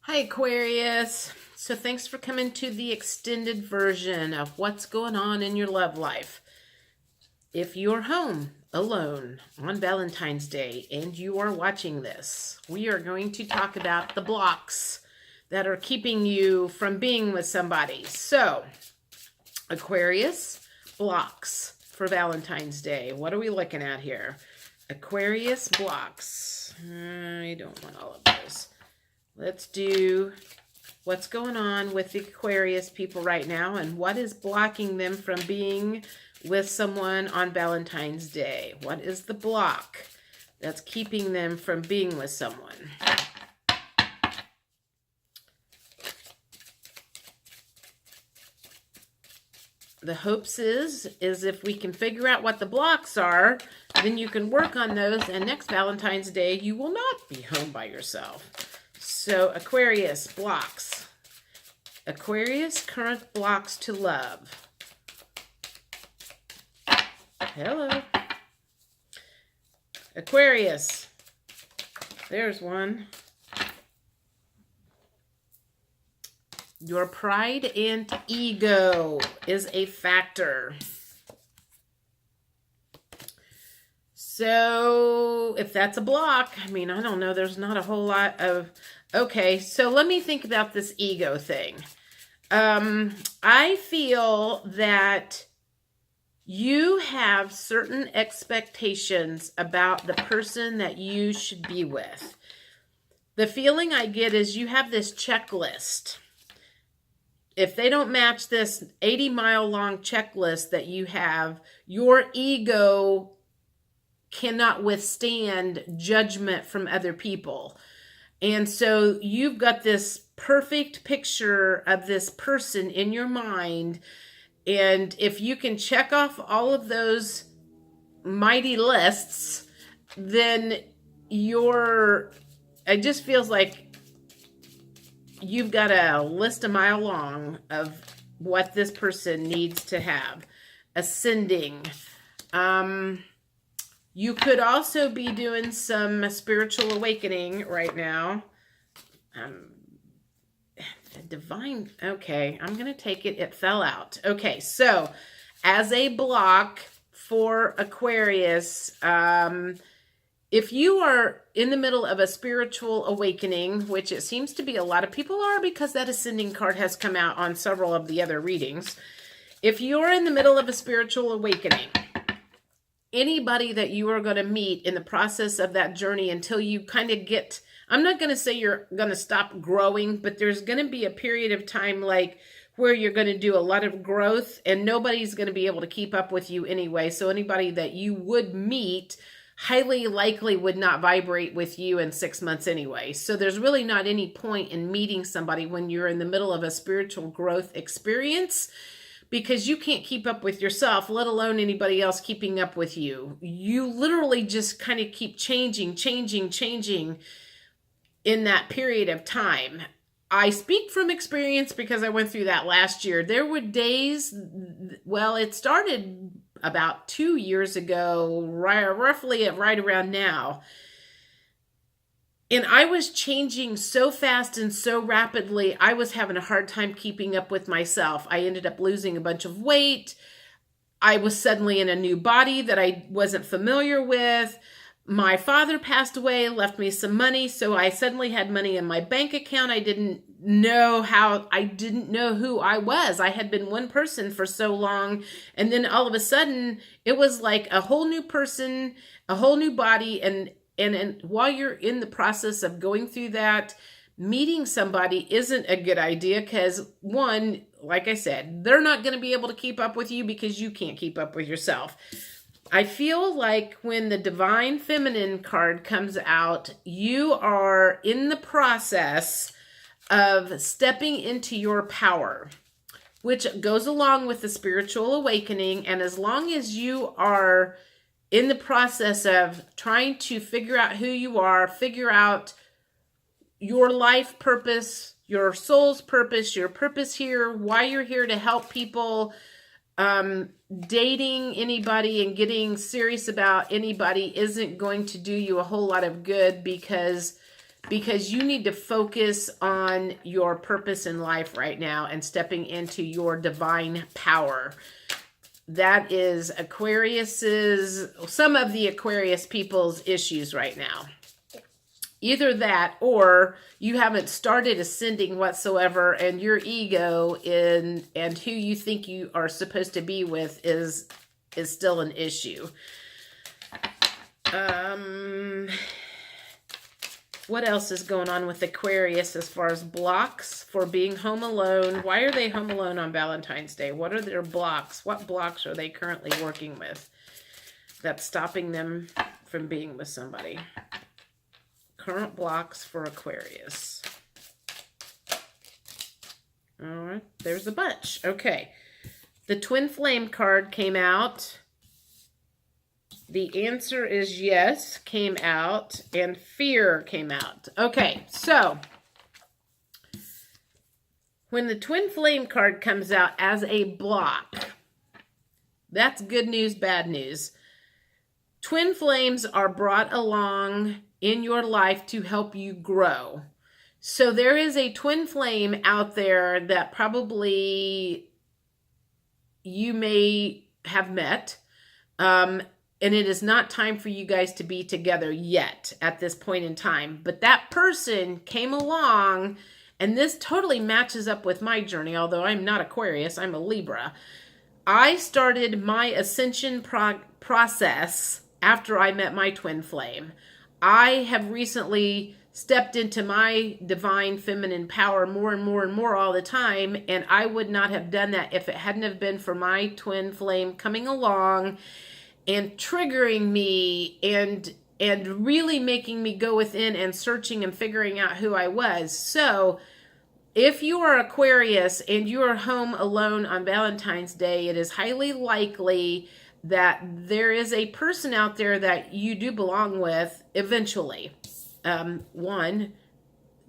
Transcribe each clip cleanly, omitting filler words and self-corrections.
Hi, Aquarius. So thanks for coming to the extended version of what's going on in your love life. If you're home alone on Valentine's Day and you are watching this, we are going to talk about the blocks that are keeping you from being with somebody. So, Aquarius, blocks for Valentine's Day. What are we looking at here? Aquarius blocks. I don't want all of those. Let's do what's going on with the Aquarius people right now and what is blocking them from being with someone on Valentine's Day. What is the block that's keeping them from being with someone? The hopes is if we can figure out what the blocks are, then you can work on those, and next Valentine's Day you will not be home by yourself. So, Aquarius, blocks. Aquarius, current blocks to love. Hello. Aquarius. There's one. Your pride and ego is a factor. So, if that's a block, I mean, I don't know, there's not a whole lot of... Okay, so let me think about this ego thing. I feel that you have certain expectations about the person that you should be with. The feeling I get is you have this checklist. If they don't match this 80-mile-long checklist that you have, your ego cannot withstand judgment from other people. And so you've got this perfect picture of this person in your mind. And if you can check off all of those mighty lists, then it just feels like you've got a list a mile long of what this person needs to have. Ascending. You could also be doing some spiritual awakening right now. Divine, okay, I'm going to take it. It fell out. Okay, so as a block for Aquarius, if you are in the middle of a spiritual awakening, which it seems to be a lot of people are because that ascending card has come out on several of the other readings. If you're in the middle of a spiritual awakening, anybody that you are going to meet in the process of that journey until you kind of get, I'm not going to say you're going to stop growing, but there's going to be a period of time like where you're going to do a lot of growth and nobody's going to be able to keep up with you anyway. So anybody that you would meet highly likely would not vibrate with you in 6 months anyway. So there's really not any point in meeting somebody when you're in the middle of a spiritual growth experience, because you can't keep up with yourself, let alone anybody else keeping up with you. You literally just kind of keep changing in that period of time. I speak from experience because I went through that last year. There were days, well, it started about 2 years ago, roughly right around now. And I was changing so fast and so rapidly, I was having a hard time keeping up with myself. I ended up losing a bunch of weight. I was suddenly in a new body that I wasn't familiar with. My father passed away, left me some money, so I suddenly had money in my bank account. I didn't know who I was. I had been one person for so long, and then all of a sudden, it was like a whole new person, a whole new body, and while you're in the process of going through that, meeting somebody isn't a good idea because, one, like I said, they're not going to be able to keep up with you because you can't keep up with yourself. I feel like when the Divine Feminine card comes out, you are in the process of stepping into your power, which goes along with the spiritual awakening. And as long as you are in the process of trying to figure out who you are, figure out your life purpose, your soul's purpose, your purpose here, why you're here to help people, dating anybody and getting serious about anybody isn't going to do you a whole lot of good because because you need to focus on your purpose in life right now and stepping into your divine power. That is some of the Aquarius people's issues right now. Either that, or you haven't started ascending whatsoever, and your ego and who you think you are supposed to be with is still an issue. What else is going on with Aquarius as far as blocks for being home alone? Why are they home alone on Valentine's Day? What are their blocks? What blocks are they currently working with that's stopping them from being with somebody? Current blocks for Aquarius. All right, there's a bunch. Okay, the Twin Flame card came out. The answer is yes, came out, and fear came out. Okay, so when the Twin Flame card comes out as a block, that's good news, bad news. Twin flames are brought along in your life to help you grow. So there is a twin flame out there that probably you may have met. And it is not time for you guys to be together yet at this point in time. But that person came along, and this totally matches up with my journey, although I'm not Aquarius, I'm a Libra. I started my ascension process after I met my twin flame. I have recently stepped into my divine feminine power more and more and more all the time, and I would not have done that if it hadn't have been for my twin flame coming along and triggering me and really making me go within and searching and figuring out who I was. So if you are Aquarius and you are home alone on Valentine's Day, it is highly likely that there is a person out there that you do belong with eventually.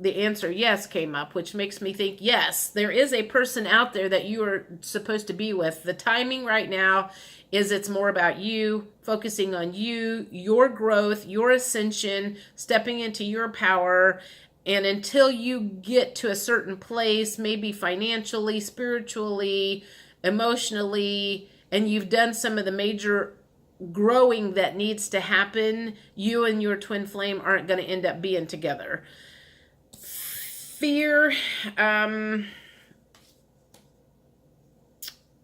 The answer yes came up, which makes me think, yes, there is a person out there that you are supposed to be with. The timing right now is it's more about you, focusing on you, your growth, your ascension, stepping into your power. And until you get to a certain place, maybe financially, spiritually, emotionally, and you've done some of the major growing that needs to happen, you and your twin flame aren't going to end up being together. Fear,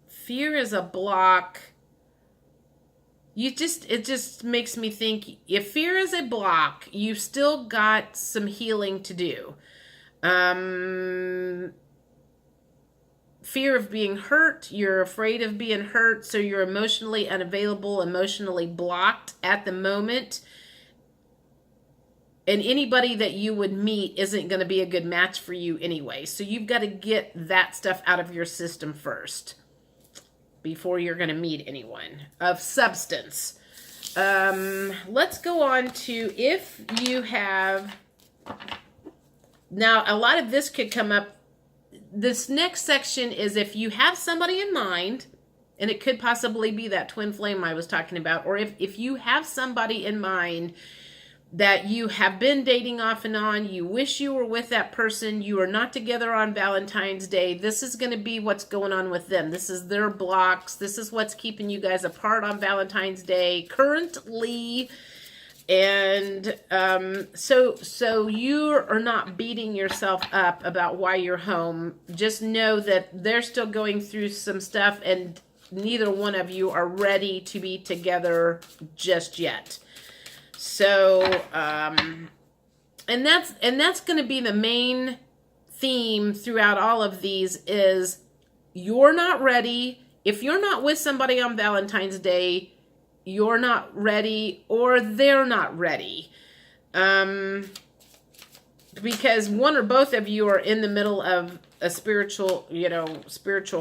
fear is a block. It just makes me think, if fear is a block, you've still got some healing to do. Fear of being hurt, you're afraid of being hurt, so you're emotionally unavailable, emotionally blocked at the moment. And anybody that you would meet isn't going to be a good match for you anyway. So you've got to get that stuff out of your system first before you're going to meet anyone of substance. Let's go on to if you have... Now, a lot of this could come up. This next section is if you have somebody in mind, and it could possibly be that twin flame I was talking about, or if you have somebody in mind that you have been dating off and on, you wish you were with that person, you are not together on Valentine's Day, this is going to be what's going on with them. This is their blocks. This is what's keeping you guys apart on Valentine's Day currently. And so you are not beating yourself up about why you're home. Just know that they're still going through some stuff, and neither one of you are ready to be together just yet. So, and that's going to be the main theme throughout all of these is you're not ready. If you're not with somebody on Valentine's Day, you're not ready, or they're not ready. Because one or both of you are in the middle of a spiritual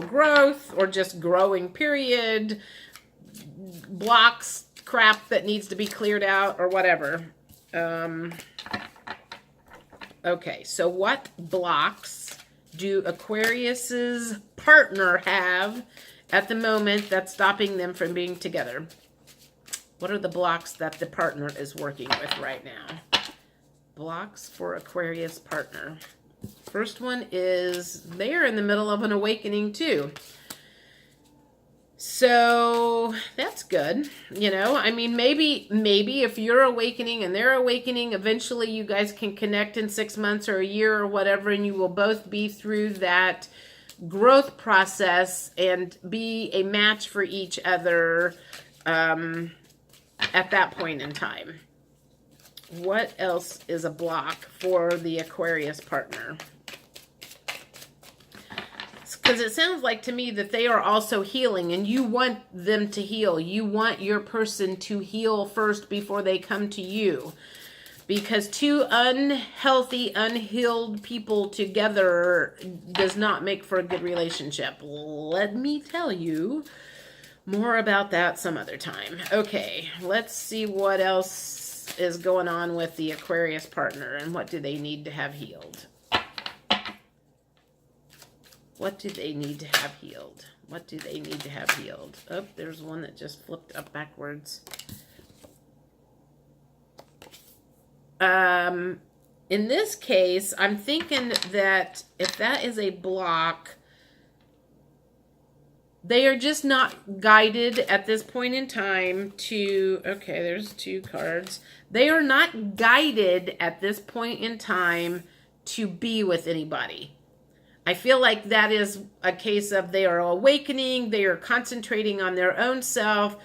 growth, or just growing period, blocks, crap that needs to be cleared out, or whatever. Okay, so what blocks do Aquarius's partner have at the moment that's stopping them from being together? What are the blocks that the partner is working with right now? Blocks for Aquarius partner. First one is they're in the middle of an awakening too. So that's good. You know, I mean, maybe if you're awakening and they're awakening, eventually you guys can connect in 6 months or a year or whatever, and you will both be through that growth process and be a match for each other at that point in time. What else is a block for the Aquarius partner? Because it sounds like to me that they are also healing and you want them to heal. You want your person to heal first before they come to you. Because two unhealthy, unhealed people together does not make for a good relationship. Let me tell you more about that some other time. Okay, let's see what else is going on with the Aquarius partner and what do they need to have healed. What do they need to have healed? What do they need to have healed? Oh, there's one that just flipped up backwards. In this case, I'm thinking that if that is a block, they are just not guided at this point in time to, okay, there's 2 cards. They are not guided at this point in time to be with anybody. I feel like that is a case of they are awakening, they are concentrating on their own self,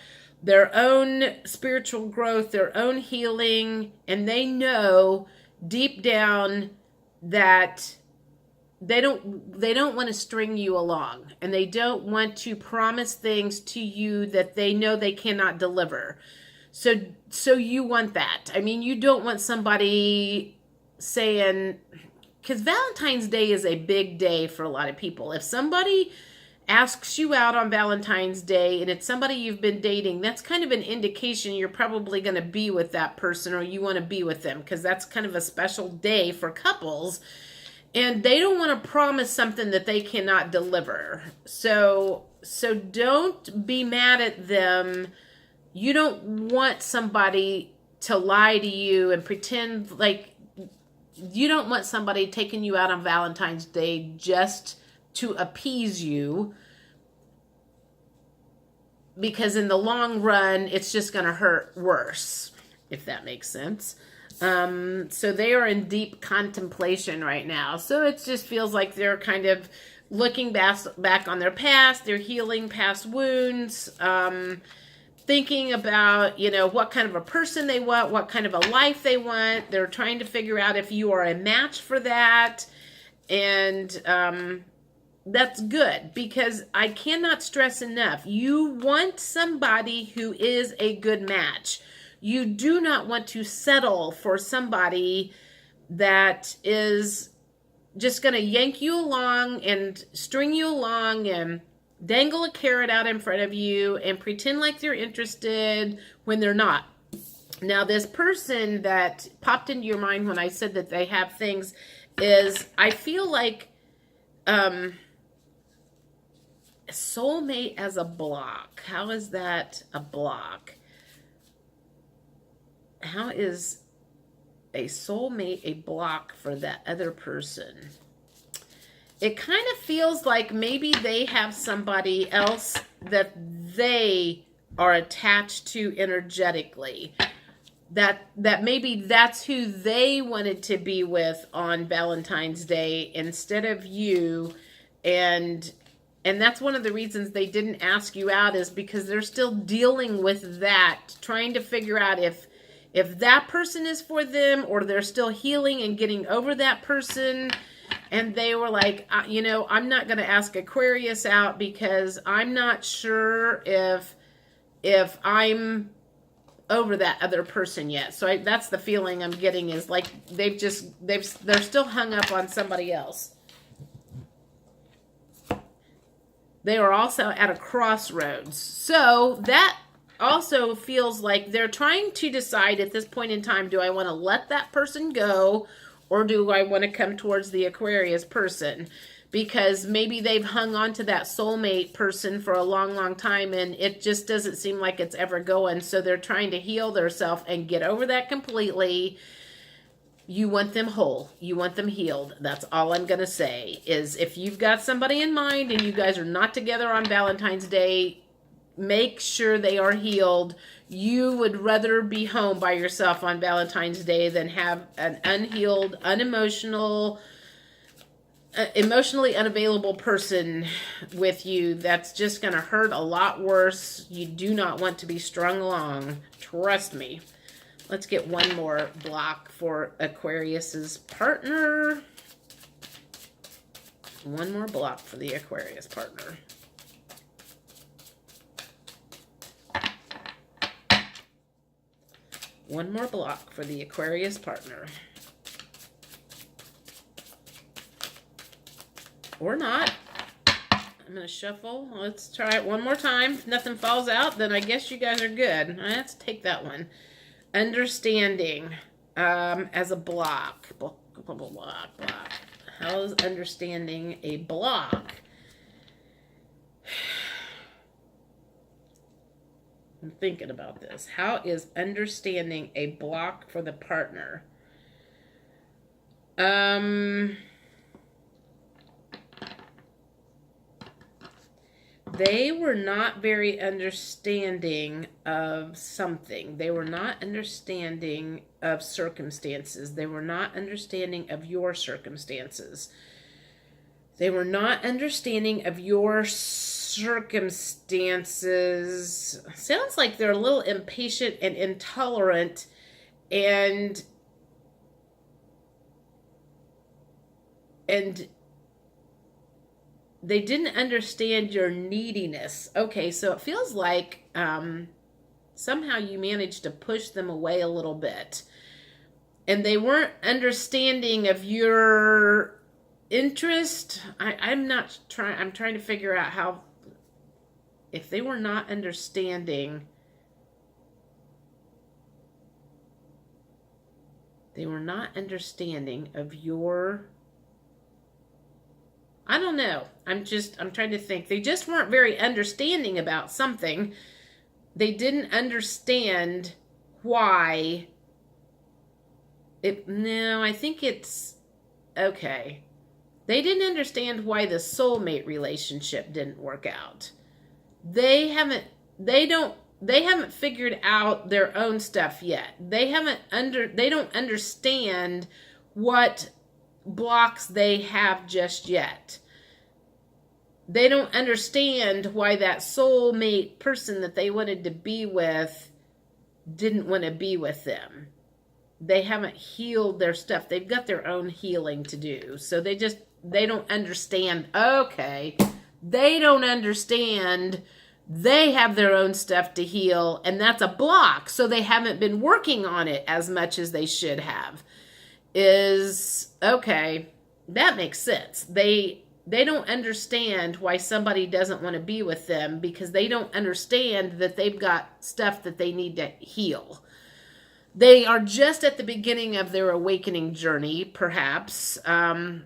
their own spiritual growth, their own healing, and they know deep down that they don't want to string you along, and they don't want to promise things to you that they know they cannot deliver. So you want that. I mean, you don't want somebody saying, because Valentine's Day is a big day for a lot of people. If somebody asks you out on Valentine's Day and it's somebody you've been dating, that's kind of an indication you're probably going to be with that person or you want to be with them, because that's kind of a special day for couples. And they don't want to promise something that they cannot deliver. So don't be mad at them. You don't want somebody to lie to you and pretend like, you don't want somebody taking you out on Valentine's Day just to appease you, because in the long run, it's just going to hurt worse, if that makes sense. So they are in deep contemplation right now. So it just feels like they're kind of looking back on their past. They're healing past wounds, thinking about, you know, what kind of a person they want, what kind of a life they want. They're trying to figure out if you are a match for that. And that's good, because I cannot stress enough, you want somebody who is a good match. You do not want to settle for somebody that is just going to yank you along and string you along and dangle a carrot out in front of you and pretend like they're interested when they're not. Now, this person that popped into your mind when I said that they have things is, I feel like soulmate as a block. How is that a block? How is a soulmate a block for that other person? It kind of feels like maybe they have somebody else that they are attached to energetically. That maybe that's who they wanted to be with on Valentine's Day instead of you. And that's one of the reasons they didn't ask you out, is because they're still dealing with that, trying to figure out if that person is for them, or they're still healing and getting over that person. And they were like, you know, I'm not going to ask Aquarius out because I'm not sure if I'm over that other person yet. So that's the feeling I'm getting, is like they're still hung up on somebody else. They are also at a crossroads. So that also feels like they're trying to decide at this point in time, do I want to let that person go, or do I want to come towards the Aquarius person? Because maybe they've hung on to that soulmate person for a long, long time, and it just doesn't seem like it's ever going. So they're trying to heal themselves and get over that completely. You want them whole. You want them healed. That's all I'm going to say is if you've got somebody in mind and you guys are not together on Valentine's Day, make sure they are healed. You would rather be home by yourself on Valentine's Day than have an unhealed, unemotional, emotionally unavailable person with you. That's just going to hurt a lot worse. You do not want to be strung along. Trust me. Let's get one more block for Aquarius's partner. One more block for the Aquarius partner. One more block for the Aquarius partner. Or not. I'm going to shuffle. Let's try it one more time. If nothing falls out, then I guess you guys are good. Let's take that one. Understanding as a block. Block. How is understanding a block? I'm thinking about this. How is understanding a block for the partner? They were not very understanding of something. They were not understanding of circumstances. They were not understanding of your circumstances. They were not understanding of your circumstances. Sounds like they're a little impatient and intolerant and they didn't understand your neediness. Okay, so it feels like somehow you managed to push them away a little bit. And they weren't understanding of your interest. I'm trying to figure out how, if they were not understanding, of your, I don't know. I'm trying to think. They just weren't very understanding about something. They didn't understand why. No, I think it's, okay. They didn't understand why the soulmate relationship didn't work out. They haven't figured out their own stuff yet. They don't understand what blocks they have just yet. They don't understand why that soulmate person that they wanted to be with didn't want to be with them. They haven't healed their stuff. They've got their own healing to do. So they don't understand. Okay. They don't understand. They have their own stuff to heal, and that's a block. So they haven't been working on it as much as they should have. Okay, that makes sense. They don't understand why somebody doesn't want to be with them because they don't understand that they've got stuff that they need to heal. They are just at the beginning of their awakening journey, perhaps. I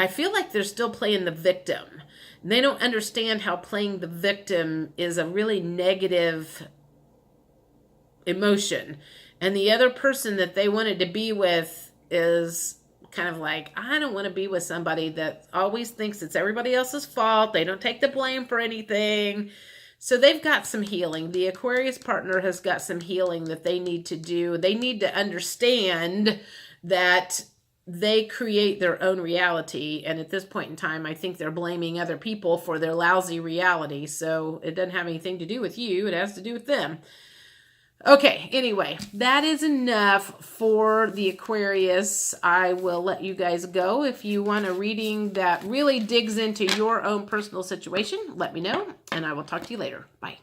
feel like they're still playing the victim. They don't understand how playing the victim is a really negative emotion. And the other person that they wanted to be with is kind of like, I don't want to be with somebody that always thinks it's everybody else's fault. They don't take the blame for anything. So they've got some healing. The Aquarius partner has got some healing that they need to do. They need to understand that they create their own reality. And at this point in time, I think they're blaming other people for their lousy reality. So it doesn't have anything to do with you. It has to do with them. Okay, anyway, that is enough for the Aquarius. I will let you guys go. If you want a reading that really digs into your own personal situation, let me know, and I will talk to you later. Bye.